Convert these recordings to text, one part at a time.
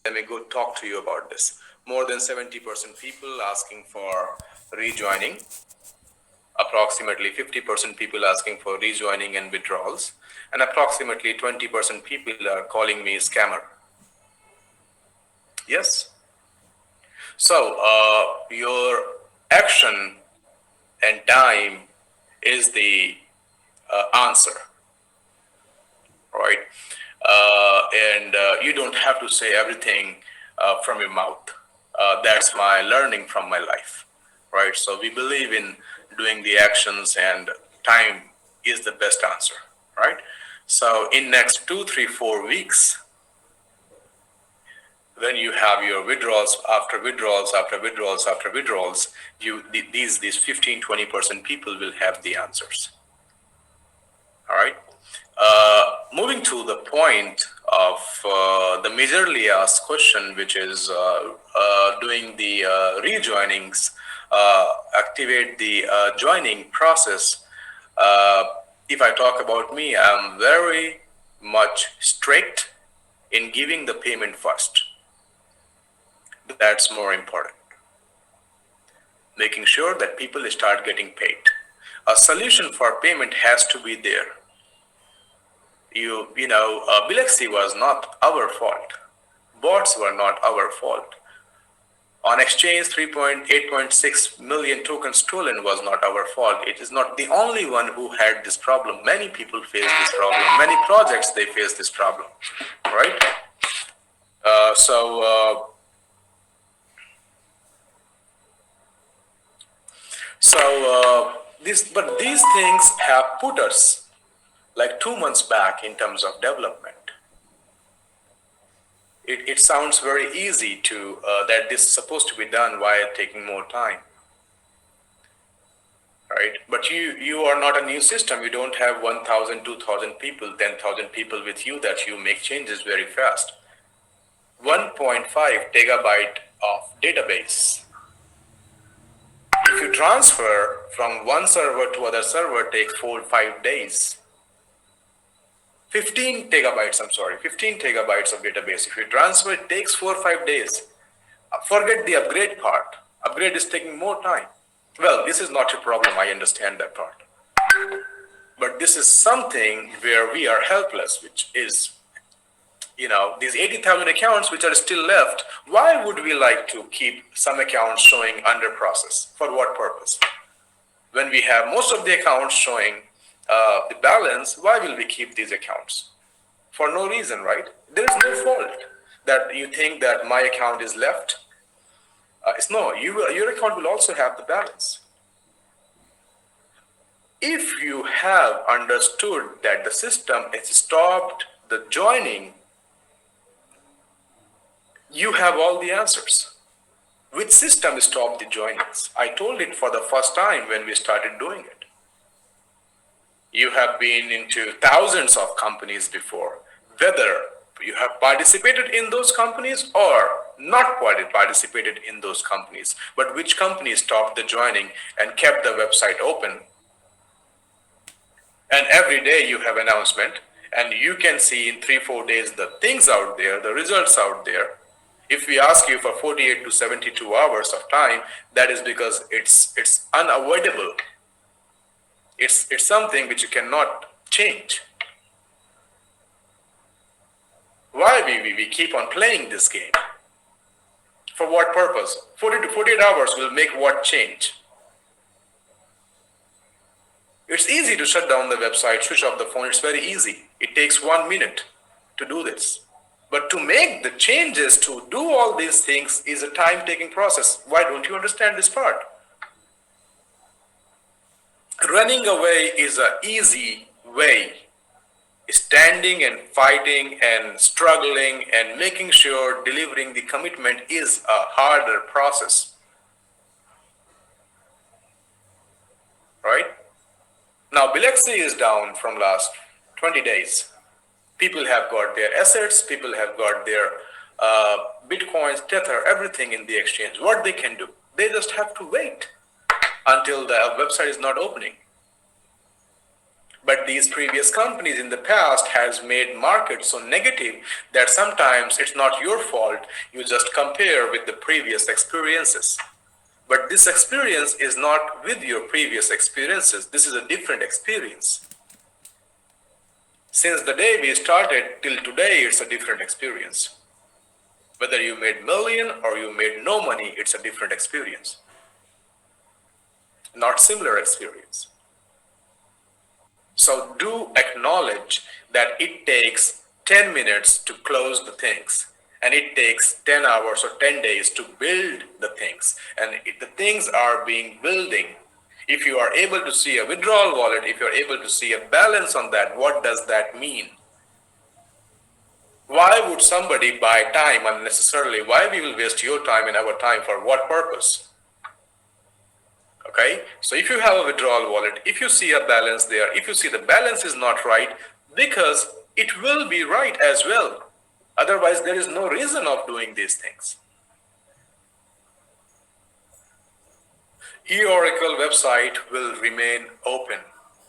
Let me go talk to you about this. More than 70% people asking for rejoining, approximately 50% people asking for rejoining and withdrawals, and approximately 20% people are calling me scammer. Yes. So, your action and time is the answer, right? And you don't have to say everything from your mouth. That's my learning from my life, right? So we believe in doing the actions, and time is the best answer, right? So in next 2, 3, 4 weeks, when you have your withdrawals after withdrawals after withdrawals after withdrawals, these 15-20% people will have the answers. All right. Moving to the point of the majorly asked question, which is doing the rejoinings, activate the joining process. Uh, if I talk about me, I'm very much strict in giving the payment first. That's more important. Making sure that people start getting paid. A solution for payment has to be there. Bilaxi was not our fault. Bots were not our fault. On exchange, 3.8.6 million tokens stolen was not our fault. It is not the only one who had this problem. Many people face this problem. Many projects they face this problem, right? Uh, so uh, but these things have put us like 2 months back in terms of development. It sounds very easy to that this is supposed to be done while taking more time, right? But you are not a new system. You don't have 1,000, 2,000 people, 10,000 people with you that you make changes very fast. 1.5 terabyte of database. If you transfer from one server to other server, takes 4 or 5 days. 15 terabytes of database. If you transfer, it takes 4 or 5 days. Forget the upgrade part. Upgrade is taking more time. Well, this is not a problem. I understand that part. But this is something where we are helpless, which is, these 80,000 accounts which are still left. Why would we like to keep some accounts showing under process? For what purpose? When we have most of the accounts showing the balance, why will we keep these accounts? For no reason, right? There is no fault that you think that my account is left. It's no, your account will also have the balance. If you have understood that the system has stopped the joining, you have all the answers. Which system stopped the joinings? I told it for the first time when we started doing it. You have been into thousands of companies before. Whether you have participated in those companies or not participated in those companies, but which company stopped the joining and kept the website open? And every day you have announcement, and you can see in 3-4 days the things out there, the results out there. If we ask you for 48 to 72 hours of time, that is because it's unavoidable. It's something which you cannot change. Why we keep on playing this game? For what purpose? 40 to 48 hours will make what change? It's easy to shut down the website, switch off the phone. It's very easy. It takes 1 minute to do this. But to make the changes, to do all these things is a time-taking process. Why don't you understand this part? Running away is an easy way. Standing and fighting and struggling and making sure delivering the commitment is a harder process. Right? Now, Bilaxi is down from last 20 days. People have got their assets, people have got their bitcoins, tether, everything in the exchange. What they can do? They just have to wait until the website is not opening. But these previous companies in the past has made market so negative that sometimes it's not your fault. You just compare with the previous experiences. But this experience is not with your previous experiences. This is a different experience. Since the day we started till today, it's a different experience. Whether you made million or you made no money, it's a different experience. Not similar experience. So do acknowledge that it takes 10 minutes to close the things, and it takes 10 hours or 10 days to build the things. And the things are being building. If you are able to see a withdrawal wallet, if you're able to see a balance on that, what does that mean? Why would somebody buy time unnecessarily? Why we will waste your time and our time for what purpose? Okay, so if you have a withdrawal wallet, if you see a balance there, if you see the balance is not right, because it will be right as well. Otherwise, there is no reason of doing these things. E-Oracle website will remain open,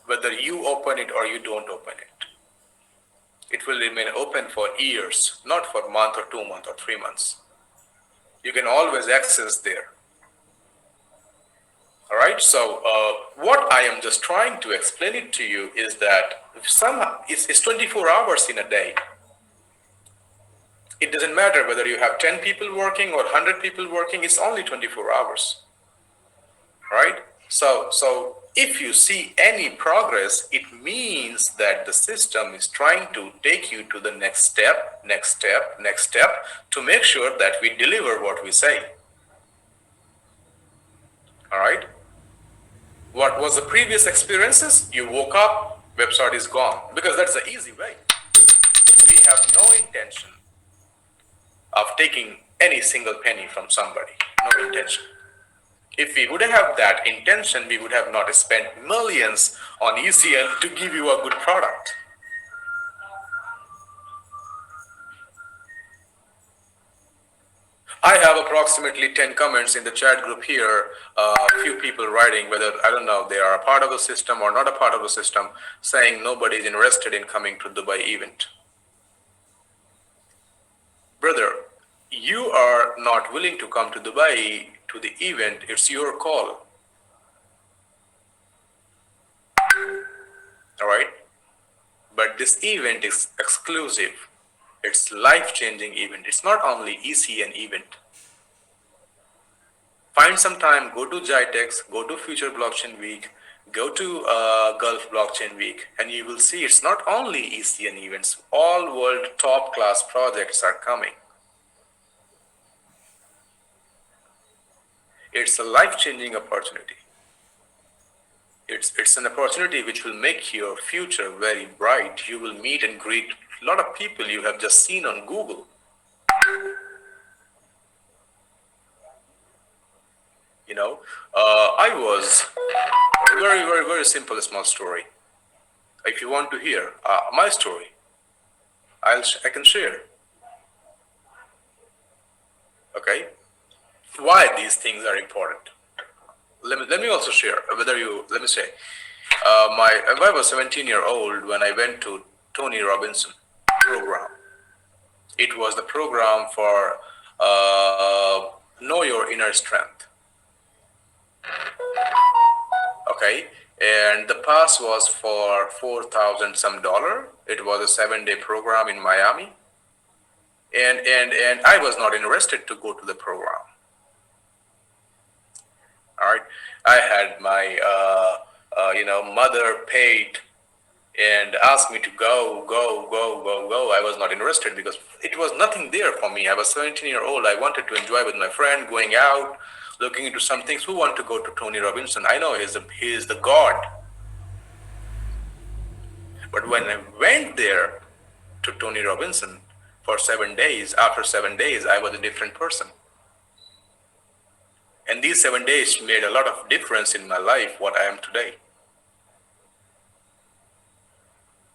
whether you open it or you don't open it. It will remain open for years, not for a month or 2 months or 3 months. You can always access there. All right. So what I am just trying to explain it to you is that it's 24 hours in a day. It doesn't matter whether you have 10 people working or 100 people working. It's only 24 hours. Right. So if you see any progress, it means that the system is trying to take you to the next step, next step, next step to make sure that we deliver what we say. All right. What was the previous experiences? You woke up, website is gone, because that's the easy way. We have no intention of taking any single penny from somebody. No intention. If we wouldn't have that intention, we would have not spent millions on ECN to give you a good product. I have approximately 10 comments in the chat group here. A few people writing whether, I don't know, they are a part of the system or not a part of the system, saying nobody is interested in coming to Dubai event. Brother, you are not willing to come to Dubai to the event. It's your call. All right. But this event is exclusive. It's life-changing event. It's not only ECN event. Find some time, go to GITEX, go to Future Blockchain Week, go to Gulf Blockchain Week, and you will see it's not only ECN events. All world top class projects are coming. It's a life-changing opportunity. It's an opportunity which will make your future very bright. You will meet and greet a lot of people you have just seen on Google. You know, I was very simple, small story. If you want to hear my story, I can share. Okay, why these things are important. Let me also share. Let me say, I was 17-year-old when I went to Tony Robinson program. It was the program for Know Your Inner Strength. Okay, and the pass was for 4,000 some dollar. It was a 7-day program in Miami, and I was not interested to go to the program. All right, I had my mother paid and asked me to go. I was not interested because it was nothing there for me. I was 17-year-old. I wanted to enjoy with my friend, going out, looking into some things. Who want to go to Tony Robinson? I know he is the God. But when I went there to Tony Robinson for 7 days, after 7 days, I was a different person. And these 7 days made a lot of difference in my life, what I am today.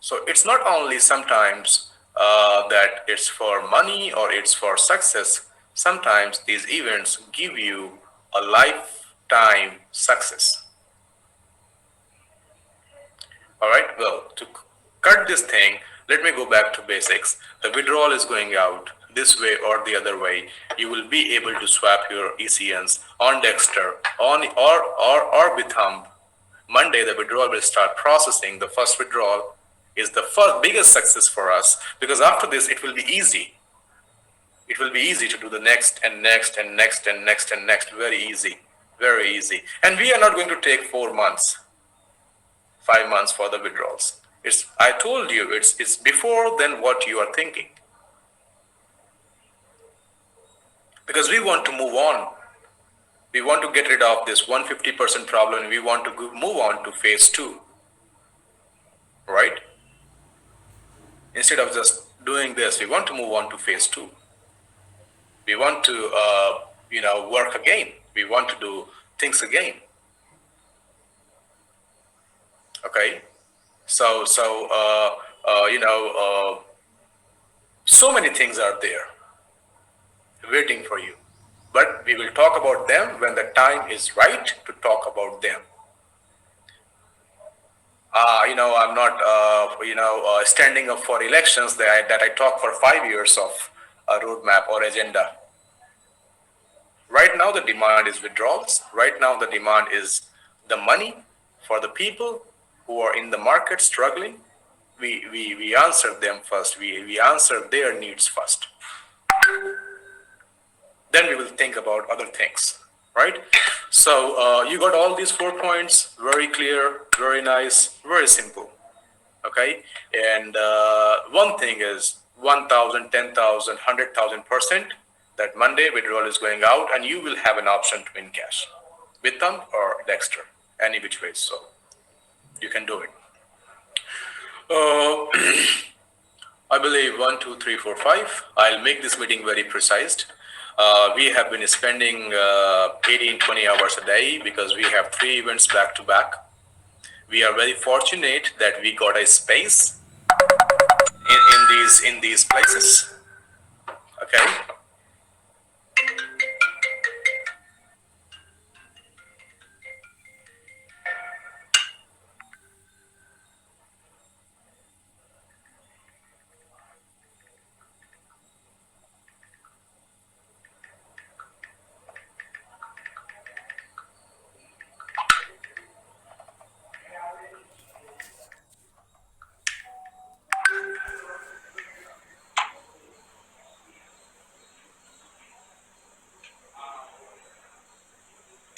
So it's not only sometimes that it's for money or it's for success. Sometimes these events give you a lifetime success. All right. Well, to cut this thing, let me go back to basics. The withdrawal is going out this way or the other way. You will be able to swap your ECNs on Dexter on or with Hump. Monday, the withdrawal will start processing. The first withdrawal is the first biggest success for us because after this, it will be easy. It will be easy to do the next and next and next and next and next. Very easy, very easy. And we are not going to take 4 months. 5 months for the withdrawals. I told you it's before than what you are thinking. Because we want to move on. We want to get rid of this 150% problem and we want to move on to phase two. Right? Instead of just doing this, we want to move on to phase two. We want to work again. We want to do things again. Okay? So so many things are there waiting for you. But we will talk about them when the time is right to talk about them. I'm not, standing up for elections that I talk for 5 years of a roadmap or agenda. Right now, the demand is withdrawals. Right now, the demand is the money for the people who are in the market struggling. We answer them first. We answer their needs first. Then we will think about other things, right? So you got all these 4 points, very clear, very nice, very simple, okay? And one thing is 1,000, 10,000, 100,000% that Monday withdrawal is going out and you will have an option to in cash with them or Dexter, any which way. So you can do it. I believe 1, 2, 3, 4, 5. I'll make this meeting very precise. We have been spending 18, 20 hours a day because we have 3 events back to back. We are very fortunate that we got a space in these places. Okay.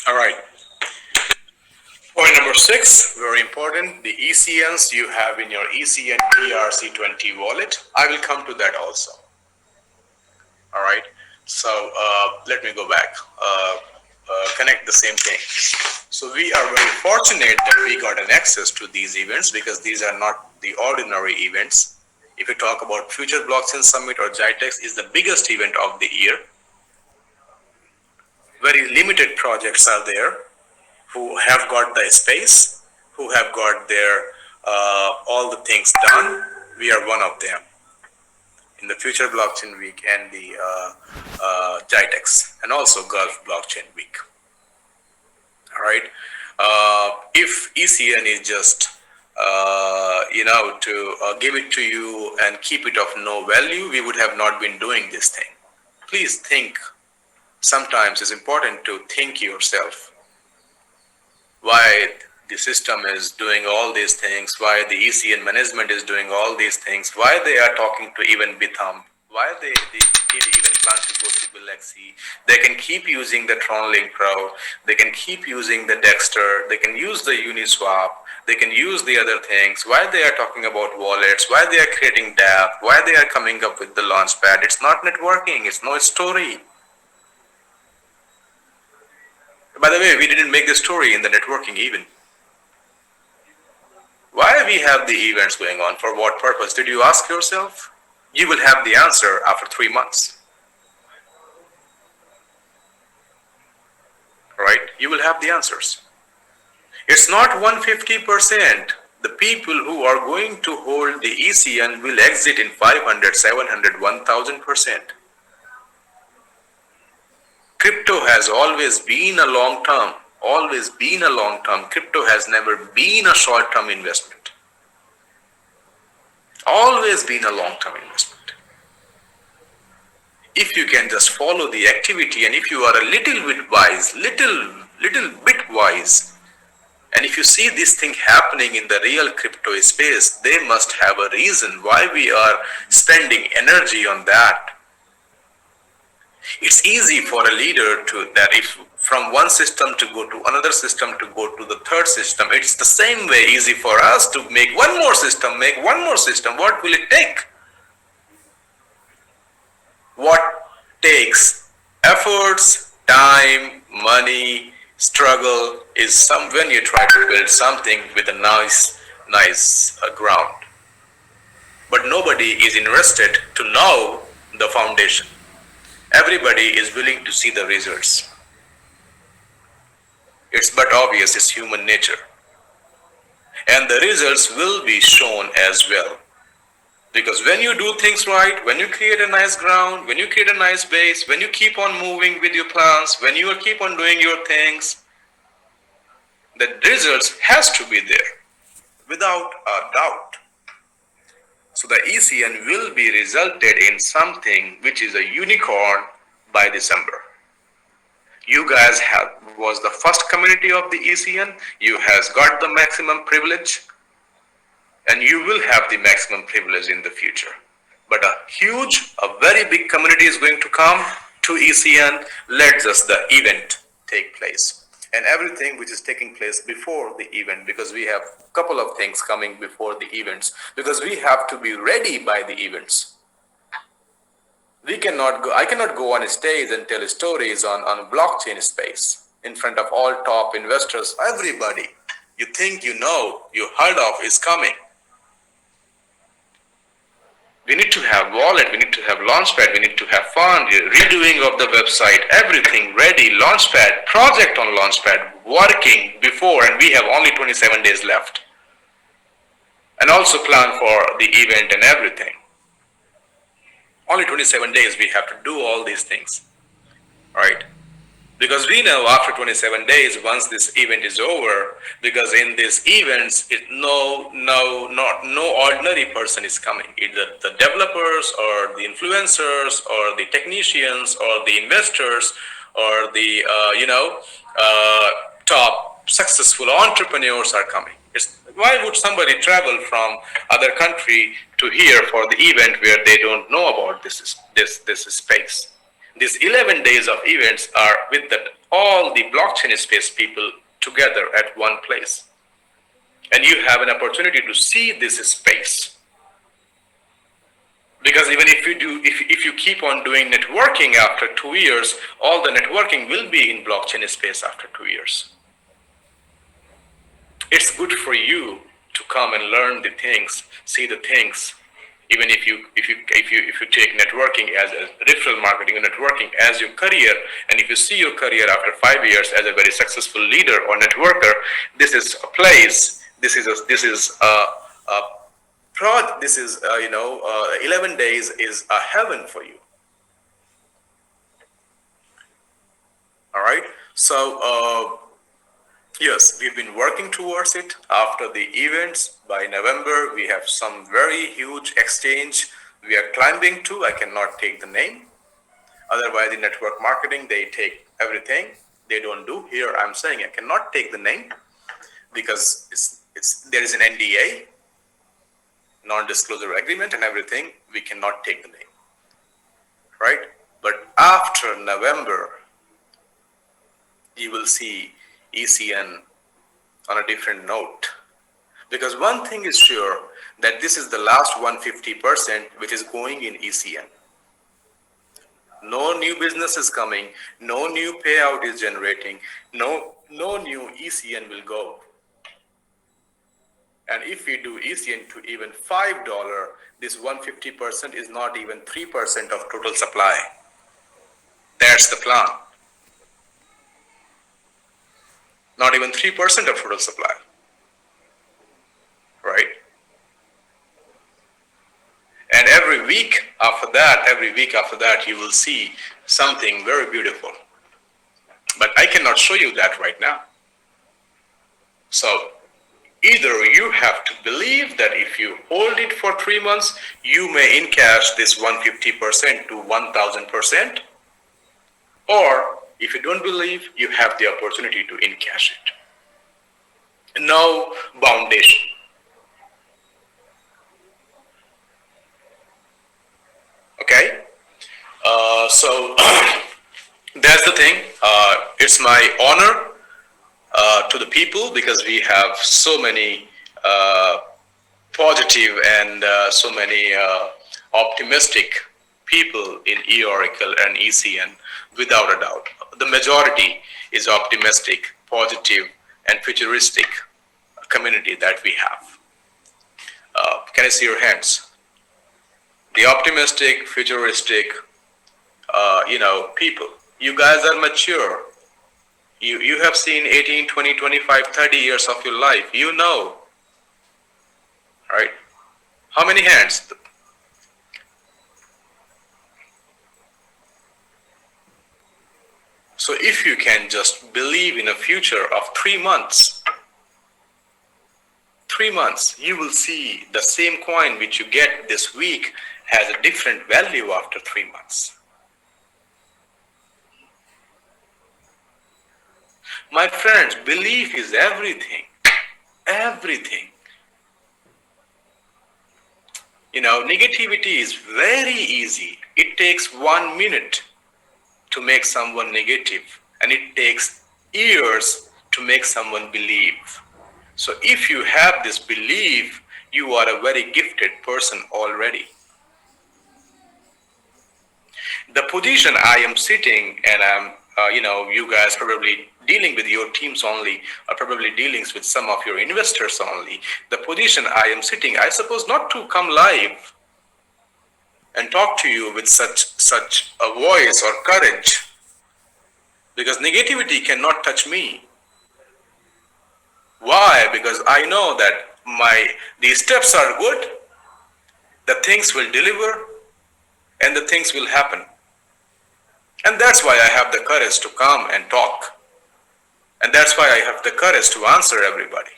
All right. Point number 6, very important, the ECNs you have in your ECN ERC20 wallet. I will come to that also. All right. So let me go back, connect the same thing. So we are very fortunate that we got an access to these events because these are not the ordinary events. If you talk about Future Blockchain Summit or GITEX is the biggest event of the year. Very limited projects are there who have got the space, who have got their all the things done. We are one of them in the Future Blockchain Week and the GITEX and also Gulf Blockchain Week. All right. If ECN is just to give it to you and keep it of no value, we would have not been doing this thing. Please think. Sometimes it's important to think yourself why the system is doing all these things, why the ECN management is doing all these things, why they are talking to even Bithumb, why they did even plan to go to Bilex. They can keep using the TronLink Pro, they can keep using the Dexter, they can use the Uniswap, they can use the other things, why they are talking about wallets, why they are creating DApp, why they are coming up with the launchpad. It's not networking, it's no story. By the way, we didn't make the story in the networking even. Why we have the events going on? For what purpose? Did you ask yourself? You will have the answer after 3 months. Right? You will have the answers. It's not 150%. The people who are going to hold the ECN will exit in 500, 700, 1000%. Crypto has always been a long term, always been a long term. Crypto has never been a short term investment. always been a long-term investment. If you can just follow the activity, and if you are a little bit wise, little bit wise, and if you see this thing happening in the real crypto space, they must have a reason why we are spending energy on that. It's easy for a leader to that if from one system to go to another system to go to the third system. It's the same way easy for us to make one more system, make one more system. What will it take? What takes efforts, time, money, struggle is some when you try to build something with a nice ground. But nobody is interested to know the foundation. Everybody is willing to see the results. It's but obvious, it's human nature. And the results will be shown as well. Because when you do things right, when you create a nice ground, when you create a nice base, when you keep on moving with your plans, when you keep on doing your things, the results has to be there, without a doubt. So the ECN will be resulted in something which is a unicorn by December. You guys was the first community of the ECN. You has got the maximum privilege, and you will have the maximum privilege in the future. But a very big community is going to come to ECN. Let just the event take place. And everything which is taking place before the event, because we have a couple of things coming before the events, because we have to be ready by the events. I cannot go on a stage and tell stories on blockchain space in front of all top investors, everybody you think you know, you heard of is coming. We need to have wallet, we need to have launchpad, we need to have fund, redoing of the website, everything ready, launchpad, project on launchpad, working before, and we have only 27 days left. And also plan for the event and everything. Only 27 days we have to do all these things, right? Because we know after 27 days, once this event is over, because in these events, no ordinary person is coming. Either the developers or the influencers or the technicians or the investors or the top successful entrepreneurs are coming. Why would somebody travel from other country to here for the event where they don't know about this space? These 11 days of events are with all the blockchain space people together at one place. And you have an opportunity to see this space. Because even if you keep on doing networking after 2 years, all the networking will be in blockchain space after 2 years. It's good for you to come and learn the things, see the things. Even if you take networking as a referral marketing and networking as your career, and if you see your career after 5 years as a very successful leader or networker, this is a place. This is 11 days is a heaven for you. All right. So yes, we've been working towards it. After the events, by November, we have some very huge exchange we are climbing to. I cannot take the name. Otherwise, in network marketing, they take everything. They don't do. Here, I'm saying I cannot take the name because there is an NDA, non-disclosure agreement and everything. We cannot take the name, right? But after November, you will see ECN on a different note. Because one thing is sure, that this is the last 150% which is going in ECN. No new business is coming, no new payout is generating, no new ECN will go. And if we do ECN to even $5, this 150% is not even 3% of total supply. That's the plan. Not even 3% of total supply, right? And every week after that, you will see something very beautiful. But I cannot show you that right now. So Either you have to believe that if you hold it for 3 months, you may encash this 150% to 1000%, or if you don't believe, you have the opportunity to encash it. No foundation. Okay? So that's the thing. It's my honor to the people because we have so many positive and so many optimistic people in Oracle and ECN, without a doubt. The majority is optimistic, positive, and futuristic community that we have. Can I see your hands? The optimistic, futuristic, people. You guys are mature. You have seen 18, 20, 25, 30 years of your life. You know, right? How many hands? So if you can just believe in a future of 3 months, 3 months, you will see the same coin which you get this week has a different value after 3 months. My friends, belief is everything. Everything. Negativity is very easy. It takes 1 minute to make someone negative, and it takes years to make someone believe. So if you have this belief, you are a very gifted person already. The position I am sitting, and you guys probably dealing with your teams only, or probably dealings with some of your investors only. The position I am sitting, I suppose not to come live and talk to you with such a voice or courage, because negativity cannot touch me. Why? Because I know that the steps are good, the things will deliver, and the things will happen. And that's why I have the courage to come and talk. And that's why I have the courage to answer everybody.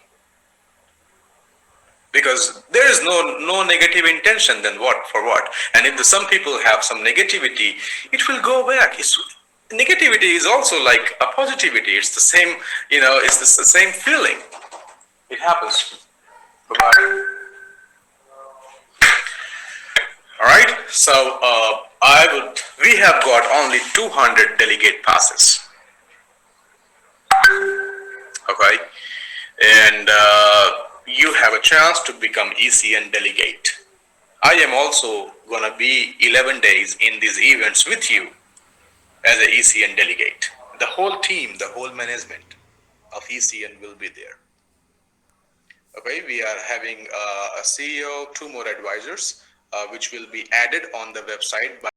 Because there is no negative intention, then what for what? And if some people have some negativity, it will go back. Negativity is also like a positivity. It's the same, it's the same feeling. It happens. Bye-bye. All right. So we have got only 200 delegate passes. Okay. And you have a chance to become ECN delegate. I am also gonna be 11 days in these events with you as an ECN delegate. The whole team, the whole management of ECN will be there. Okay, we are having a CEO, 2 more advisors, which will be added on the website by